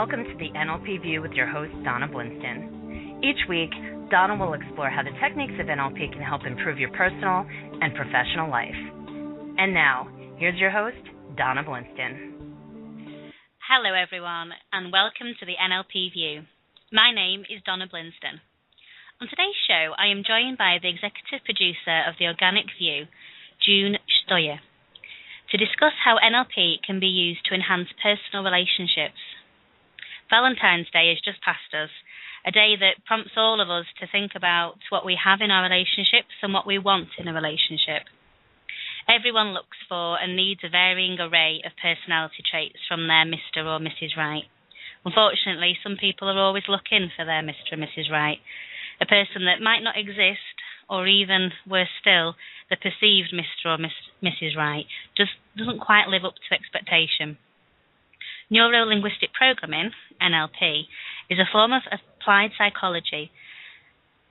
welcome to the NLP View with your host, Donna Blinston. Each week, Donna will explore how the techniques of NLP can help improve your personal and professional life. And now, here's your host, Donna Blinston. Hello, everyone, and welcome to the NLP View. My name is Donna Blinston. On today's show, I am joined by the executive producer of the Organic View, R.G.N, Stoyer, to discuss how NLP can be used to enhance personal relationships. Valentine's Day is just past us, a day that prompts all of us to think about what we have in our relationships and what we want in a relationship. Everyone looks for and needs a varying array of personality traits from their Mr. or Mrs. Right. Unfortunately, some people are always looking for their Mr. or Mrs. Right, a person that might not exist, or even, worse still, the perceived Mr. or Mrs. Right just doesn't quite live up to expectation. Neuro-linguistic programming, NLP, is a form of applied psychology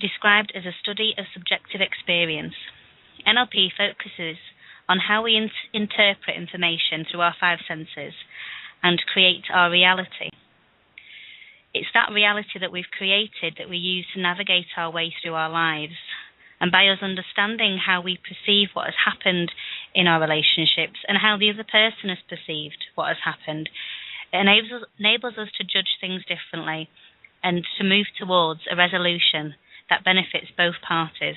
described as a study of subjective experience. NLP focuses on how we interpret information through our five senses and create our reality. It's that reality that we've created that we use to navigate our way through our lives. And by us understanding how we perceive what has happened in our relationships and how the other person has perceived what has happened, it enables us to judge things differently and to move towards a resolution that benefits both parties.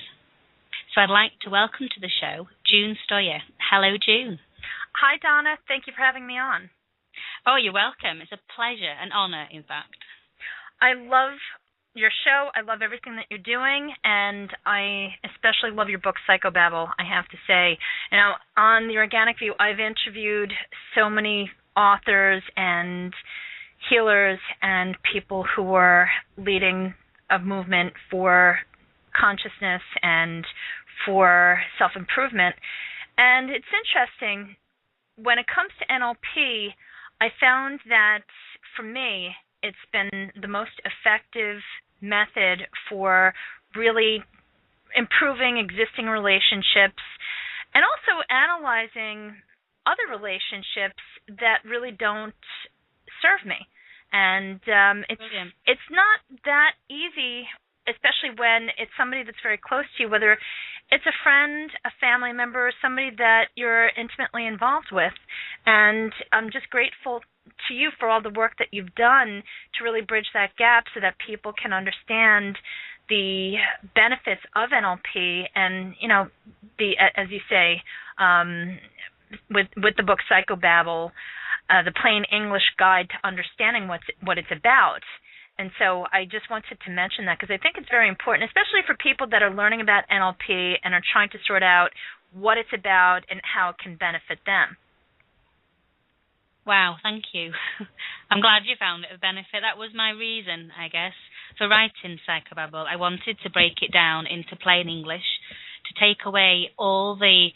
So I'd like to welcome to the show R.G.N Stoyer. Hello, R.G.N. Hi, Donna. Thank you for having me on. Oh, you're welcome. It's a pleasure, an honor, in fact. I love your show. I love everything that you're doing, and I especially love your book, Psychobabble, I have to say. You know, on the Organic View, I've interviewed so many authors and healers and people who are leading a movement for consciousness and for self-improvement. And it's interesting, when it comes to NLP, I found that, for me, it's been the most effective method for really improving existing relationships and also analyzing other relationships that really don't serve me. And it's not that easy, especially when it's somebody that's very close to you, whether it's a friend, a family member, somebody that you're intimately involved with. And I'm just grateful to you for all the work that you've done to really bridge that gap so that people can understand the benefits of NLP and, you know, the, as you say, with the book Psychobabble, the plain English guide to understanding what it's about. And so I just wanted to mention that because I think it's very important, especially for people that are learning about NLP and are trying to sort out what it's about and how it can benefit them. Wow, thank you. I'm glad you found it a benefit. That was my reason, I guess, for writing Psychobabble. I wanted to break it down into plain English, to take away all the...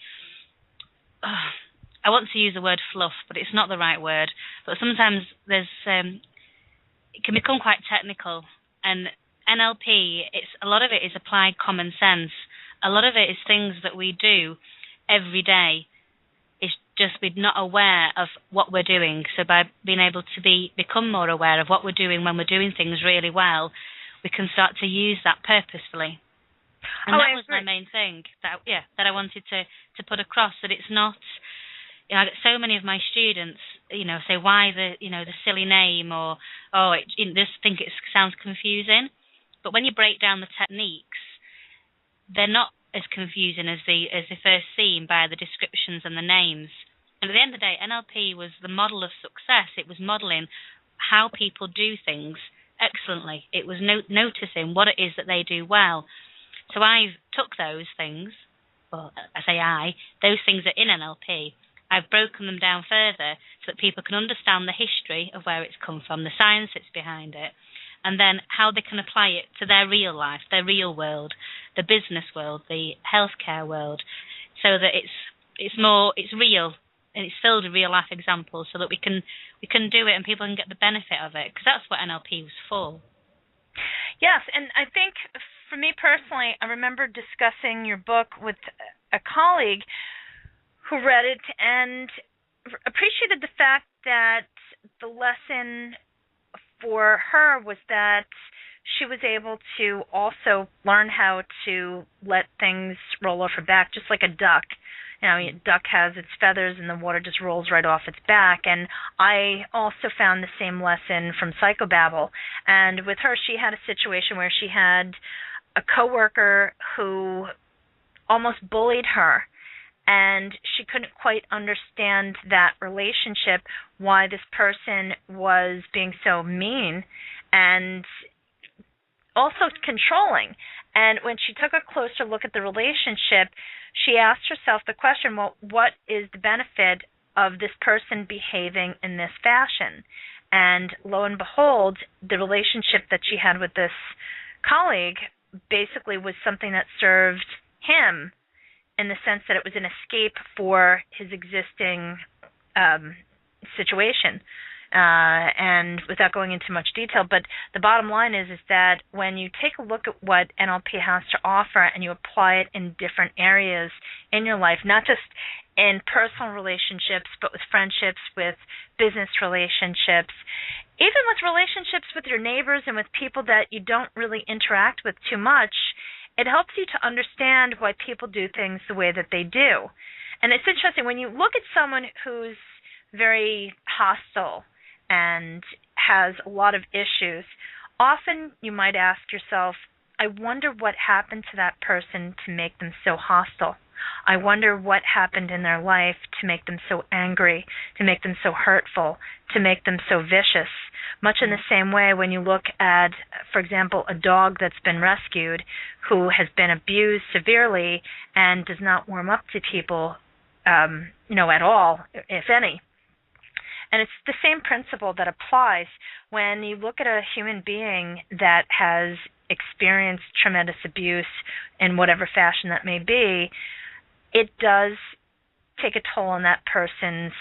I want to use the word fluff, but it's not the right word. But sometimes there's... it can become quite technical. And NLP, a lot of it is applied common sense. A lot of it is things that we do every day. It's just we're not aware of what we're doing. So by being able to become more aware of what we're doing when we're doing things really well, we can start to use that purposefully. And that was my main thing that I wanted to put across, that it's not, you know, I get so many of my students, you know, say why the silly name, or just think it sounds confusing. But when you break down the techniques, they're not as confusing as they first seem by the descriptions and the names. And at the end of the day, NLP was the model of success. It was modeling how people do things excellently. It was noticing what it is that they do well. So I took those things, well, those things are in NLP. I've broken them down further so that people can understand the history of where it's come from, the science that's behind it, and then how they can apply it to their real life, their real world, the business world, the healthcare world, so that it's real and it's filled with real life examples, so that we can do it and people can get the benefit of it, because that's what NLP was for. Yes, and I think for me personally, I remember discussing your book with a colleague who read it and appreciated the fact that the lesson for her was that she was able to also learn how to let things roll off her back, just like a duck. You know, a duck has its feathers and the water just rolls right off its back. And I also found the same lesson from Psychobabble. And with her, she had a situation where she had a coworker who almost bullied her. And she couldn't quite understand that relationship, why this person was being so mean and also controlling. And when she took a closer look at the relationship, she asked herself the question, well, what is the benefit of this person behaving in this fashion? And lo and behold, the relationship that she had with this colleague basically was something that served him, in the sense that it was an escape for his existing situation. And without going into much detail, but the bottom line is that when you take a look at what NLP has to offer and you apply it in different areas in your life, not just in personal relationships, but with friendships, with business relationships, even with relationships with your neighbors and with people that you don't really interact with too much, it helps you to understand why people do things the way that they do. And it's interesting, when you look at someone who's very hostile and has a lot of issues, often you might ask yourself, I wonder what happened to that person to make them so hostile. I wonder what happened in their life to make them so angry, to make them so hurtful, to make them so vicious. Much in the same way when you look at, for example, a dog that's been rescued who has been abused severely and does not warm up to people, at all, if any. And it's the same principle that applies when you look at a human being that has experienced tremendous abuse in whatever fashion that may be. It does take a toll on that person's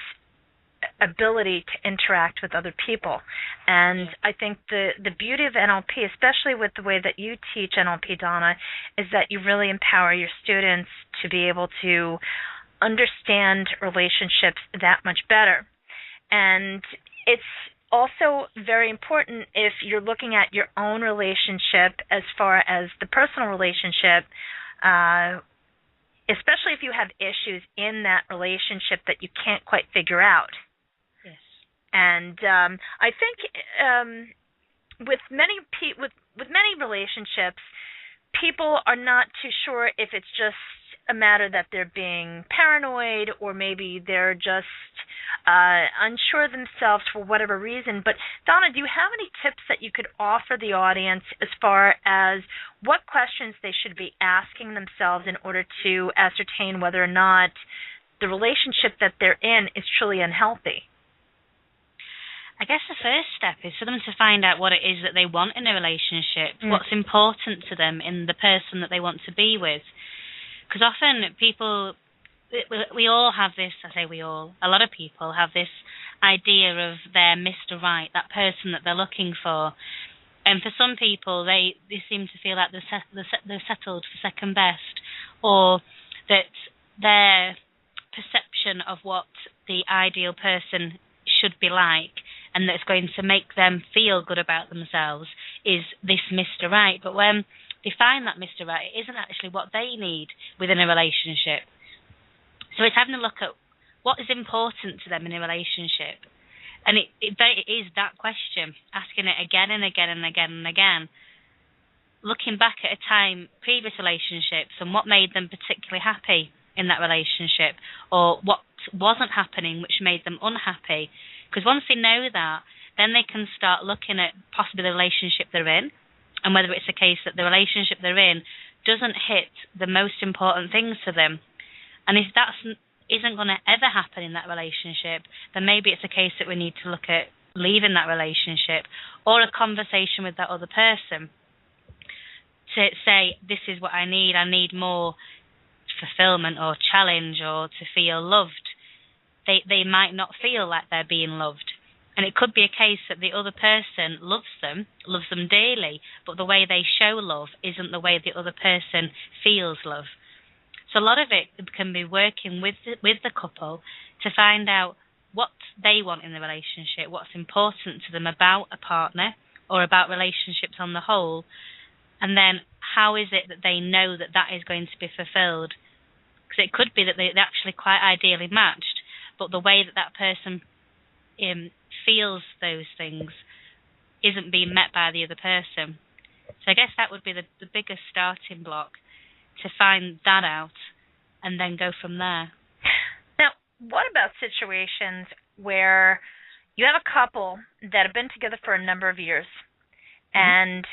ability to interact with other people. And I think the beauty of NLP, especially with the way that you teach NLP, Donna, is that you really empower your students to be able to understand relationships that much better. And it's also very important if you're looking at your own relationship as far as the personal relationship, especially if you have issues in that relationship that you can't quite figure out. Yes. And I think with many relationships, people are not too sure if it's just a matter that they're being paranoid or maybe they're just unsure themselves for whatever reason. But Donna, do you have any tips that you could offer the audience as far as what questions they should be asking themselves in order to ascertain whether or not the relationship that they're in is truly unhealthy? I guess the first step is for them to find out what it is that they want in a relationship, what's important to them in the person that they want to be with. Because often people, we all have this, I say we all, a lot of people have this idea of their Mr. Right, that person that they're looking for. And for some people, they seem to feel like they're settled for second best, or that their perception of what the ideal person should be like and that's going to make them feel good about themselves is this Mr. Right. But when they find that Mr. Right, it isn't actually what they need within a relationship. So it's having a look at what is important to them in a relationship. And it is that question, asking it again and again and again and again. Looking back at a time, previous relationships, and what made them particularly happy in that relationship, or what wasn't happening which made them unhappy. Because once they know that, then they can start looking at possibly the relationship they're in, and whether it's a case that the relationship they're in doesn't hit the most important things to them. And if that isn't going to ever happen in that relationship, then maybe it's a case that we need to look at leaving that relationship, or a conversation with that other person to say, this is what I need more fulfillment or challenge or to feel loved. They might not feel like they're being loved. And it could be a case that the other person loves them daily, but the way they show love isn't the way the other person feels love. So a lot of it can be working with the couple to find out what they want in the relationship, what's important to them about a partner or about relationships on the whole, and then how is it that they know that that is going to be fulfilled? Because it could be that they're actually quite ideally matched, but the way that that person feels those things isn't being met by the other person. So I guess that would be the biggest starting block, to find that out and then go from there. Now, what about situations where you have a couple that have been together for a number of years, and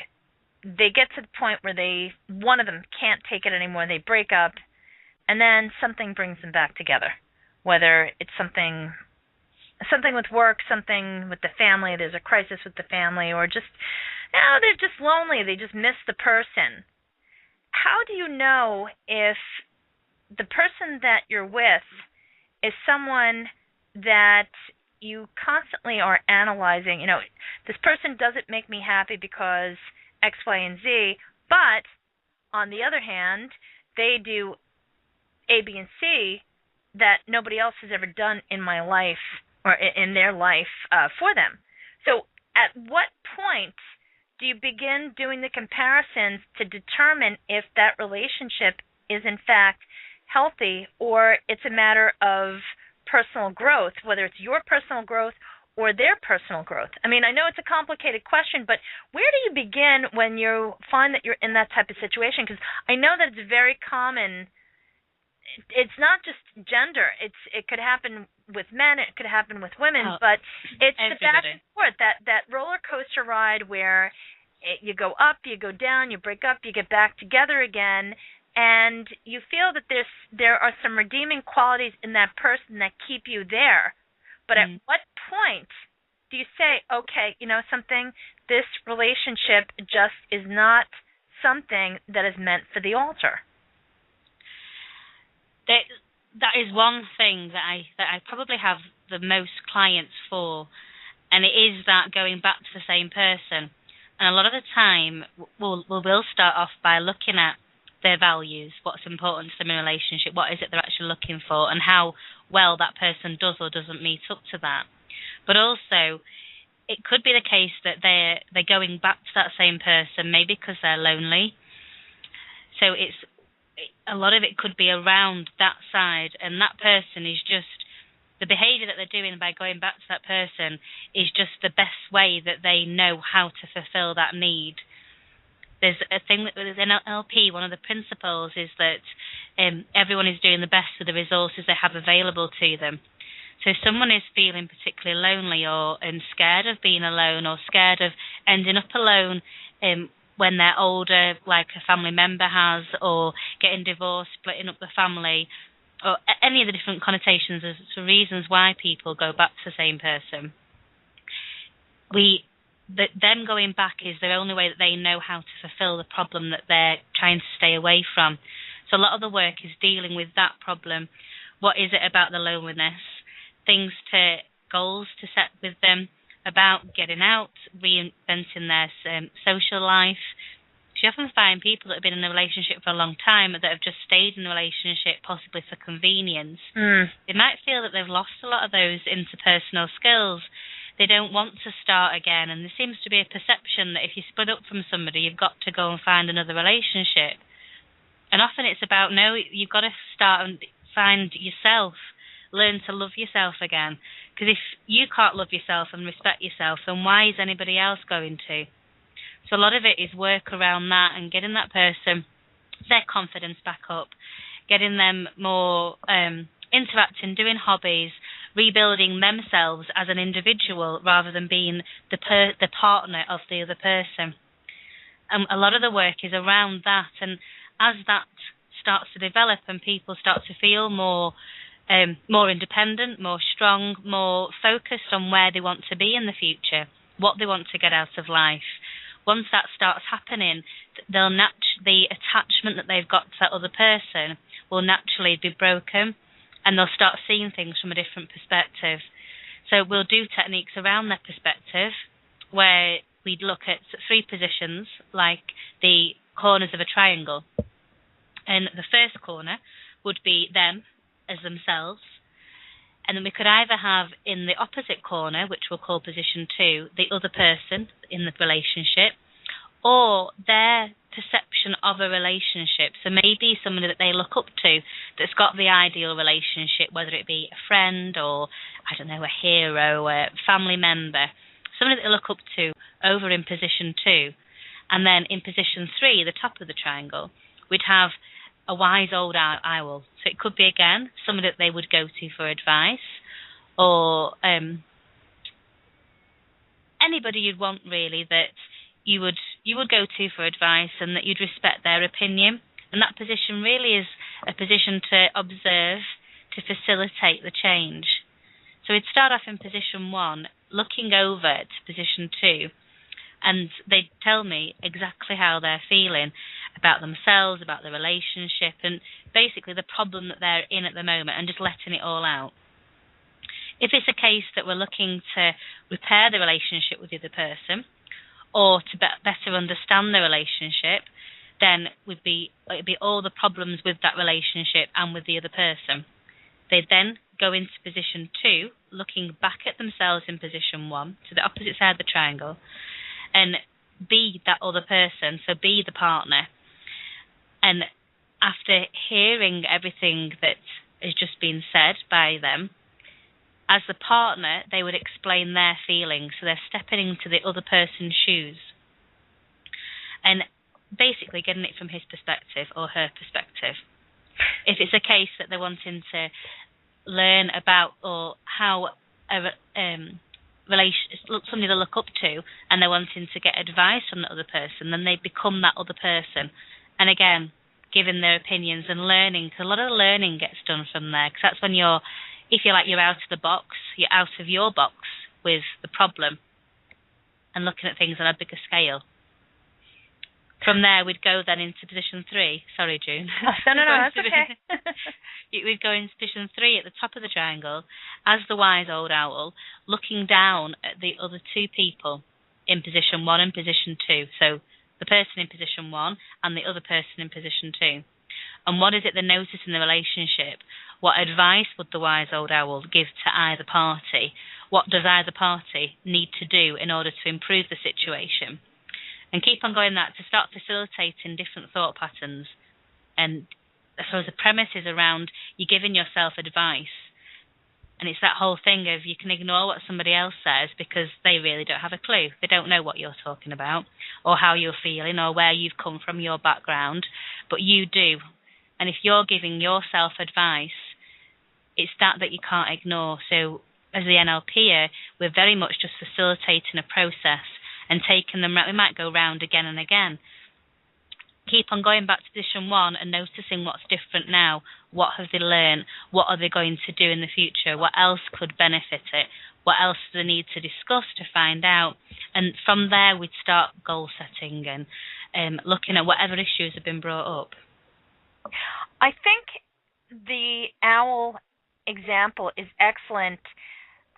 they get to the point where one of them can't take it anymore, they break up, and then something brings them back together, whether it's something with work, something with the family, there's a crisis with the family, or just, they're just lonely, they just miss the person. How do you know if the person that you're with is someone that you constantly are analyzing? This person doesn't make me happy because X, Y, and Z, but on the other hand, they do A, B, and C that nobody else has ever done in my life or in their life for them. So at what point do you begin doing the comparisons to determine if that relationship is in fact healthy, or it's a matter of personal growth, whether it's your personal growth or their personal growth? I mean, I know it's a complicated question, but where do you begin when you find that you're in that type of situation? Because I know that it's very common. It's not just gender. It could happen with men. It could happen with women. But it's the back and forth, that roller coaster ride where you go up, you go down, you break up, you get back together again, and you feel that there are some redeeming qualities in that person that keep you there. But at what point do you say, okay, something, this relationship just is not something that is meant for the altar? That is one thing that I probably have the most clients for, and it is that going back to the same person. And a lot of the time, we'll start off by looking at their values, what's important to them in a relationship, what is it they're actually looking for, and how well that person does or doesn't meet up to that. But also, it could be the case that they're going back to that same person maybe because they're lonely. So a lot of it could be around that side, and that person is just, the behaviour that they're doing by going back to that person is just the best way that they know how to fulfil that need. There's a thing that with NLP, one of the principles is that everyone is doing the best with the resources they have available to them. So if someone is feeling particularly lonely or scared of being alone or scared of ending up alone when they're older, like a family member has, or getting divorced, splitting up the family, or any of the different connotations as to reasons why people go back to the same person, them going back is the only way that they know how to fulfill the problem that they're trying to stay away from. So a lot of the work is dealing with that problem. What is it about the loneliness? Goals to set with them about getting out, reinventing their social life. You often find people that have been in a relationship for a long time that have just stayed in a relationship possibly for convenience. They might feel that they've lost a lot of those interpersonal skills. They don't want to start again, and there seems to be a perception that if you split up from somebody, you've got to go and find another relationship. And often it's about, no, you've got to start and find yourself, learn to love yourself again. Because if you can't love yourself and respect yourself, then why is anybody else going to? So a lot of it is work around that and getting that person, their confidence back up, getting them more interacting, doing hobbies, rebuilding themselves as an individual rather than being the partner of the other person. A lot of the work is around that, and as that starts to develop and people start to feel more independent, more strong, more focused on where they want to be in the future, what they want to get out of life. Once that starts happening, the attachment that they've got to that other person will naturally be broken, and they'll start seeing things from a different perspective. So we'll do techniques around their perspective where we'd look at 3 positions, like the corners of a triangle. And the first corner would be them as themselves. And then we could either have in the opposite corner, which we'll call position 2, the other person in the relationship, or their perception of a relationship. So maybe somebody that they look up to that's got the ideal relationship, whether it be a friend or, I don't know, a hero, a family member, somebody that they look up to over in position 2. And then in position 3, the top of the triangle, we'd have a wise old owl. So it could be, again, somebody that they would go to for advice, or anybody you'd want, really, that you would go to for advice and that you'd respect their opinion. And that position really is a position to observe, to facilitate the change. So we'd start off in position 1, looking over to position 2, and they'd tell me exactly how they're feeling about themselves, about the relationship, and basically the problem that they're in at the moment, and just letting it all out. If it's a case that we're looking to repair the relationship with the other person, or to better understand the relationship, then it'd be all the problems with that relationship and with the other person. They'd then go into position 2, looking back at themselves in position 1, to the opposite side of the triangle, and be that other person, so be the partner. And after hearing everything that has just been said by them, as the partner, they would explain their feelings, so they're stepping into the other person's shoes and basically getting it from his perspective or her perspective. If it's a case that they're wanting to learn about or how somebody to look up to, and they're wanting to get advice from the other person, then they become that other person. And again, giving their opinions and learning, because a lot of the learning gets done from there, because that's when if you're out of the box, you're out of your box with the problem and looking at things on a bigger scale. From there, we'd go then into position 3. Sorry, June. No, that's okay. We'd go into position 3 at the top of the triangle as the wise old owl, looking down at the other 2 people in position 1 and position 2. So the person in position 1 and the other person in position 2. And what is it they notice in the relationship? What advice would the wise old owl give to either party? What does either party need to do in order to improve the situation? And keep on going that to start facilitating different thought patterns. And I suppose the premise is around you giving yourself advice. And it's that whole thing of you can ignore what somebody else says because they really don't have a clue. They don't know what you're talking about or how you're feeling or where you've come from, your background. But you do. And if you're giving yourself advice, it's that you can't ignore. So as the NLPer, we're very much just facilitating a process and taking them, we might go round again and again. Keep on going back to position 1 and noticing what's different now. What have they learned? What are they going to do in the future? What else could benefit it? What else do they need to discuss to find out? And from there, we'd start goal setting and looking at whatever issues have been brought up. I think the owl example is excellent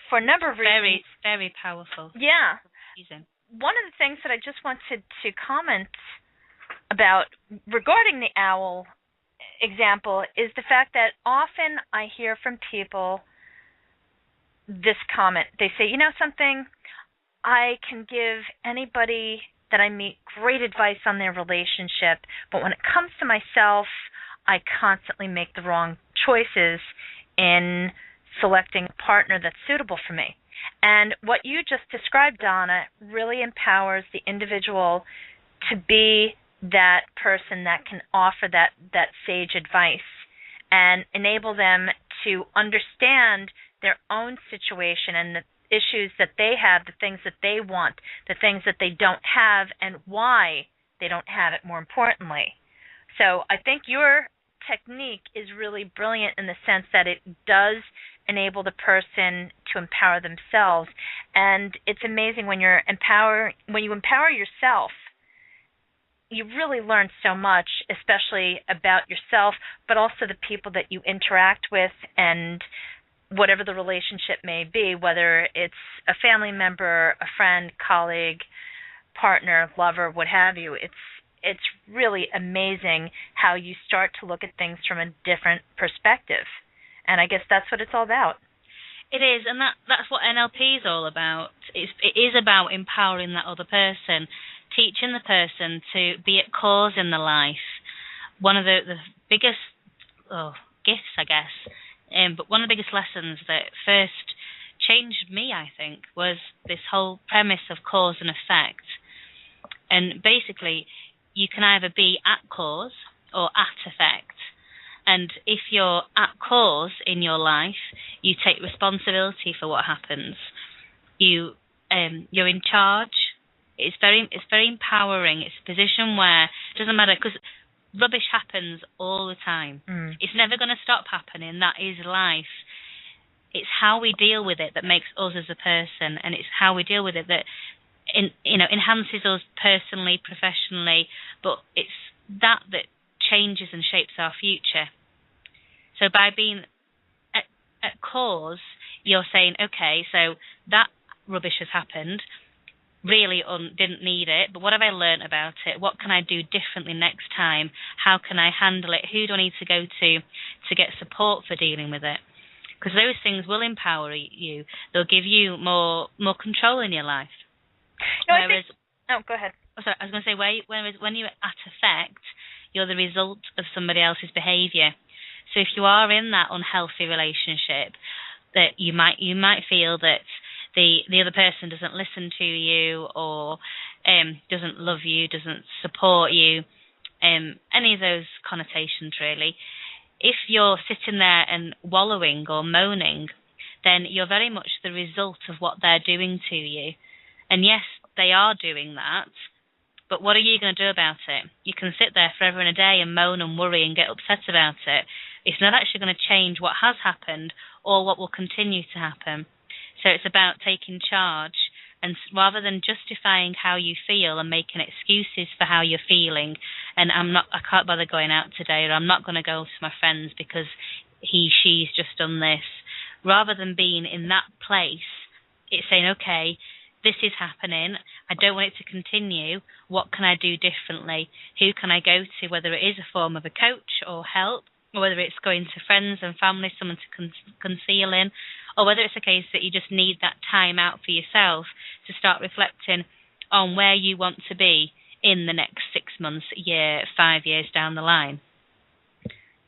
for a number of reasons. Very, very powerful. Yeah. One of the things that I just wanted to comment about regarding the owl example is the fact that often I hear from people this comment. They say, you know something, I can give anybody that I meet great advice on their relationship, but when it comes to myself, I constantly make the wrong choices in selecting a partner that's suitable for me. And what you just described, Donna, really empowers the individual to be that person that can offer that sage advice and enable them to understand their own situation and the issues that they have, the things that they want, the things that they don't have, and why they don't have it, more importantly. So I think your technique is really brilliant in the sense that it does enable the person to empower themselves. And it's amazing when you empower yourself, you really learn so much, especially about yourself, but also the people that you interact with and whatever the relationship may be, whether it's a family member, a friend, colleague, partner, lover, what have you. It's really amazing how you start to look at things from a different perspective. And I guess that's what it's all about. It is, and that's what NLP is all about. It is about empowering that other person, teaching the person to be at cause in their life. One of the biggest gifts, I guess, but one of the biggest lessons that first changed me, I think, was this whole premise of cause and effect. And basically, you can either be at cause or at effect. And if you're at cause in your life, you take responsibility for what happens. You're in charge. It's very empowering. It's a position where it doesn't matter, because rubbish happens all the time. It's never going to stop happening. That is life. It's how we deal with it that makes us as a person, and it's how we deal with it that enhances us personally, professionally. But it's that changes and shapes our future. So by being at cause, you're saying, okay, so that rubbish has happened, really didn't need it, but what have I learned about it? What can I do differently next time? How can I handle it? Who do I need to go to get support for dealing with it? Because those things will empower you. They'll give you more control in your life. No, go ahead. Oh, sorry, I was going to say, whereas when you're at effect, you're the result of somebody else's behaviour. So if you are in that unhealthy relationship, that you might feel that the other person doesn't listen to you, or doesn't love you, doesn't support you, any of those connotations really. If you're sitting there and wallowing or moaning, then you're very much the result of what they're doing to you. And yes, they are doing that, but what are you going to do about it? You can sit there forever and a day and moan and worry and get upset about it. It's not actually going to change what has happened or what will continue to happen. So it's about taking charge, and rather than justifying how you feel and making excuses for how you're feeling, and I can't bother going out today, or I'm not going to go to my friends because she's just done this. Rather than being in that place, it's saying, okay, this is happening. I don't want it to continue. What can I do differently? Who can I go to, whether it is a form of a coach or help, or whether it's going to friends and family, someone to conceal in, or whether it's a case that you just need that time out for yourself to start reflecting on where you want to be in the next 6 months, a year, 5 years down the line.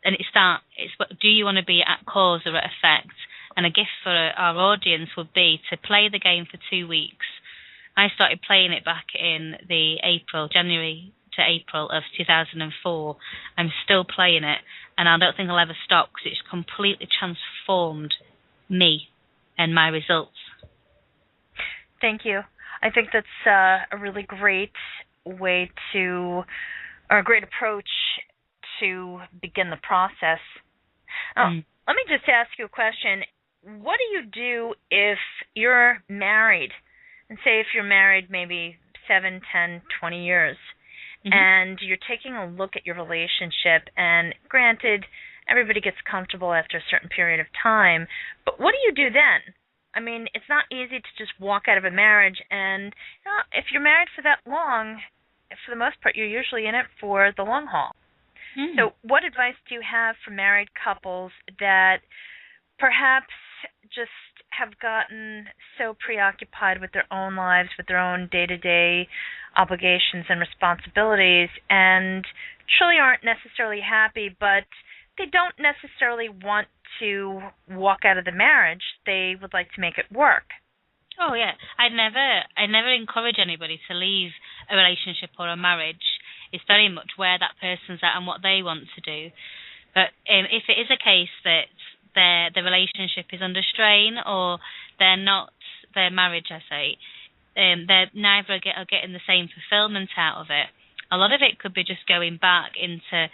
And do you want to be at cause or at effect? And a gift for our audience would be to play the game for 2 weeks. I started playing it back in January to April of 2004. I'm still playing it, and I don't think I'll ever stop, because it's completely transformed me and my results. Thank you. I think that's a really great way or a great approach to begin the process. Let me just ask you a question. What do you do if you're married, and say if you're married maybe 7, 10, 20 years, and you're taking a look at your relationship, and granted, everybody gets comfortable after a certain period of time, but what do you do then? I mean, it's not easy to just walk out of a marriage, and if you're married for that long, for the most part, you're usually in it for the long haul. So what advice do you have for married couples that perhaps just have gotten so preoccupied with their own lives, with their own day-to-day obligations and responsibilities, and truly aren't necessarily happy, but they don't necessarily want to walk out of the marriage. They would like to make it work. Oh yeah, I never encourage anybody to leave a relationship or a marriage. It's very much where that person's at and what they want to do. But if it is a case that the relationship is under strain, or their marriage, I say, they're neither are getting the same fulfillment out of it. A lot of it could be just going back into,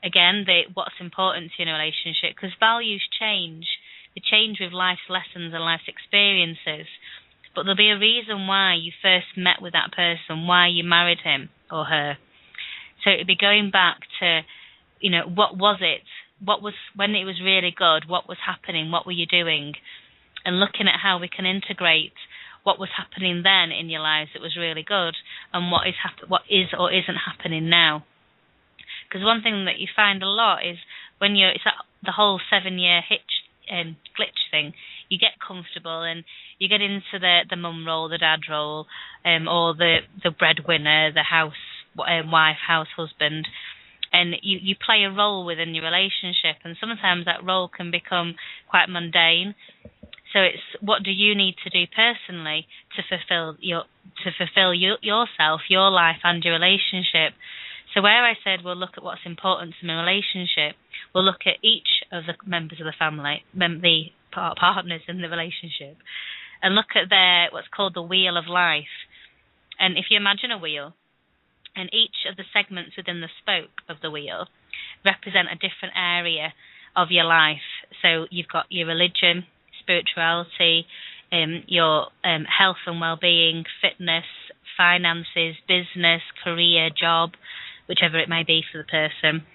again, what's important to you in a relationship, because values change. They change with life's lessons and life's experiences. But there'll be a reason why you first met with that person, why you married him or her. So it'd be going back to, what was it? What was, when it was really good, what was happening? What were you doing? And looking at how we can integrate what was happening then in your lives that was really good, and what is or isn't happening now. Because one thing that you find a lot is when it's the whole 7-year glitch thing. you get comfortable and you get into the mum role, the dad role, or the breadwinner, the wife, house husband, and you play a role within your relationship, and sometimes that role can become quite mundane. So it's, what do you need to do personally to fulfill yourself, your life, and your relationship? So where I said we'll look at what's important to my relationship, we'll look at each of the members of the family, the partners in the relationship, and look at their what's called the wheel of life. And if you imagine a wheel, and each of the segments within the spoke of the wheel represent a different area of your life. So you've got your religion, spirituality, your health and well-being, fitness, finances, business, career, job, whichever it may be for the person,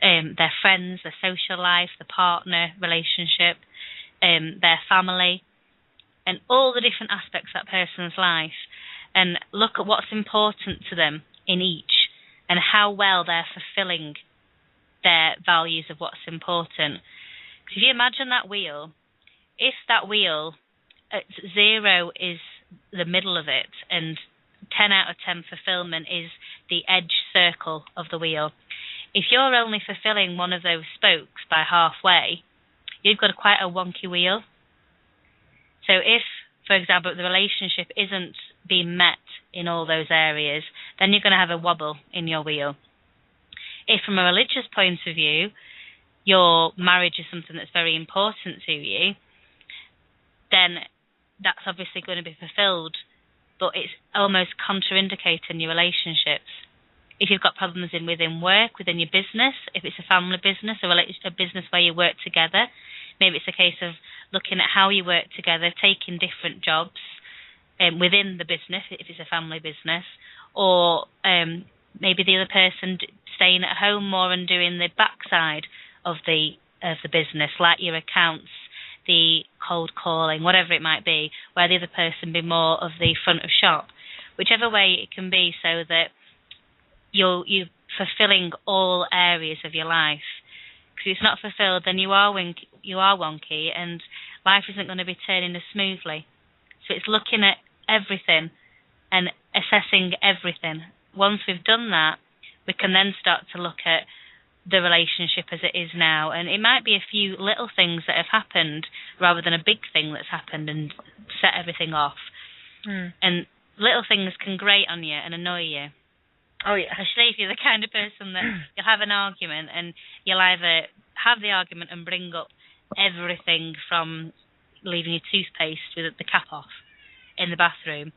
their friends, their social life, the partner relationship, their family, and all the different aspects of that person's life, and look at what's important to them in each and how well they're fulfilling their values of what's important. Because if you imagine that wheel, if that wheel at 0 is the middle of it and 10 out of 10 fulfillment is the edge circle of the wheel, if you're only fulfilling one of those spokes by halfway, you've got quite a wonky wheel. So if, for example, the relationship isn't being met in all those areas, then you're going to have a wobble in your wheel. If from a religious point of view, your marriage is something that's very important to you, then that's obviously going to be fulfilled, but it's almost contraindicating your relationships. If you've got problems within work, within your business, if it's a family business or a business where you work together, maybe it's a case of looking at how you work together, taking different jobs within the business, if it's a family business, or maybe the other person staying at home more and doing the backside of the business, like your accounts, the cold calling, whatever it might be, where the other person be more of the front of shop. Whichever way it can be, so that you're fulfilling all areas of your life. Because if it's not fulfilled, then you are wonky, and life isn't going to be turning as smoothly. So it's looking at everything and assessing everything. Once we've done that, we can then start to look at the relationship as it is now. And it might be a few little things that have happened rather than a big thing that's happened and set everything off. And little things can grate on you and annoy you. Oh, yeah. Especially if you're the kind of person that you'll have an argument and you'll either have the argument and bring up everything from leaving your toothpaste with the cap off in the bathroom,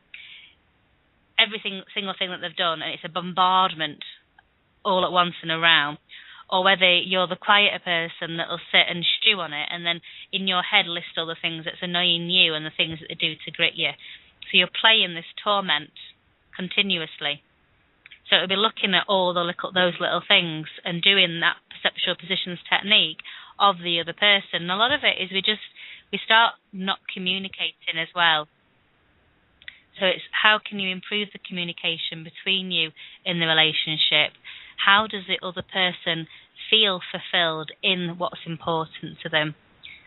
every single thing that they've done, and it's a bombardment all at once and around, or whether you're the quieter person that'll sit and stew on it and then in your head list all the things that's annoying you and the things that they do to grit you. So you're playing this torment continuously. So it'll be looking at all those little things and doing that perceptual positions technique of the other person. And a lot of it is we start not communicating as well. So it's how can you improve the communication between you in the relationship? How does the other person feel fulfilled in what's important to them?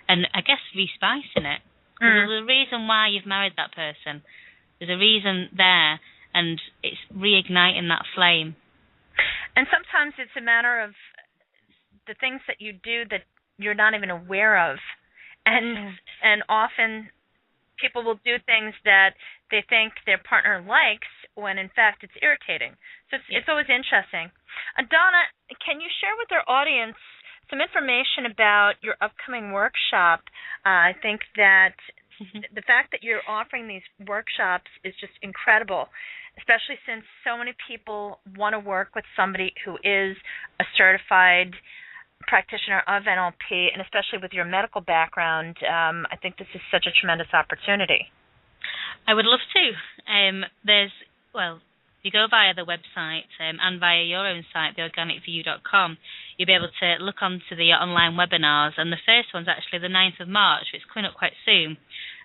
And I guess respicing it. There's a reason why you've married that person. There's a reason there, and it's reigniting that flame. And sometimes it's a matter of the things that you do that you're not even aware of. And often people will do things that they think their partner likes when in fact it's irritating. So it's always interesting. Donna, can you share with our audience some information about your upcoming workshop? I think that the fact that you're offering these workshops is just incredible, especially since so many people want to work with somebody who is a certified practitioner of NLP, and especially with your medical background. I think this is such a tremendous opportunity. I would love to. If you go via the website and via your own site, theorganicview.com, you'll be able to look onto the online webinars, and the first one's actually the 9th of March, which is coming up quite soon,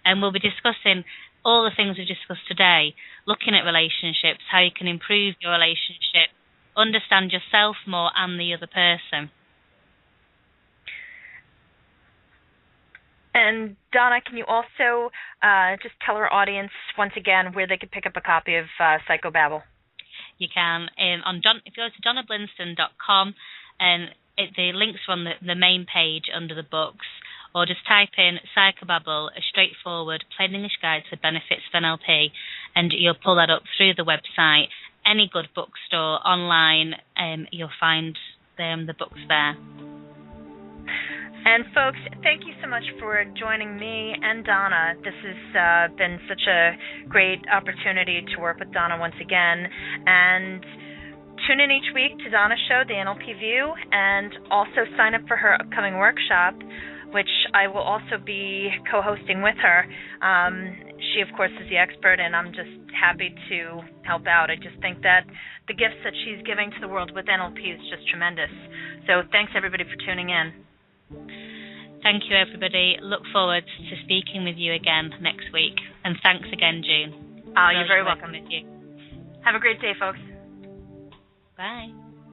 and we'll be discussing all the things we've discussed today, looking at relationships, how you can improve your relationship, understand yourself more and the other person. And Donna, can you also just tell our audience once again where they could pick up a copy of Psychobabble? You can. If you go to donnablinston.com, and the links are on the main page under the books, or just type in Psychobabble, a straightforward, plain English guide to the benefits of NLP, and you'll pull that up through the website. Any good bookstore, online, you'll find the books there. And folks, thank you so much for joining me and Donna. This has been such a great opportunity to work with Donna once again. And tune in each week to Donna's show, the NLP View, and also sign up for her upcoming workshop, which I will also be co-hosting with her. She, of course, is the expert, and I'm just happy to help out. I just think that the gifts that she's giving to the world with NLP is just tremendous. So thanks, everybody, for tuning in. Thank you, everybody. Look forward to speaking with you again next week. And thanks again, June. You're very welcome. With you. Have a great day, folks. Bye.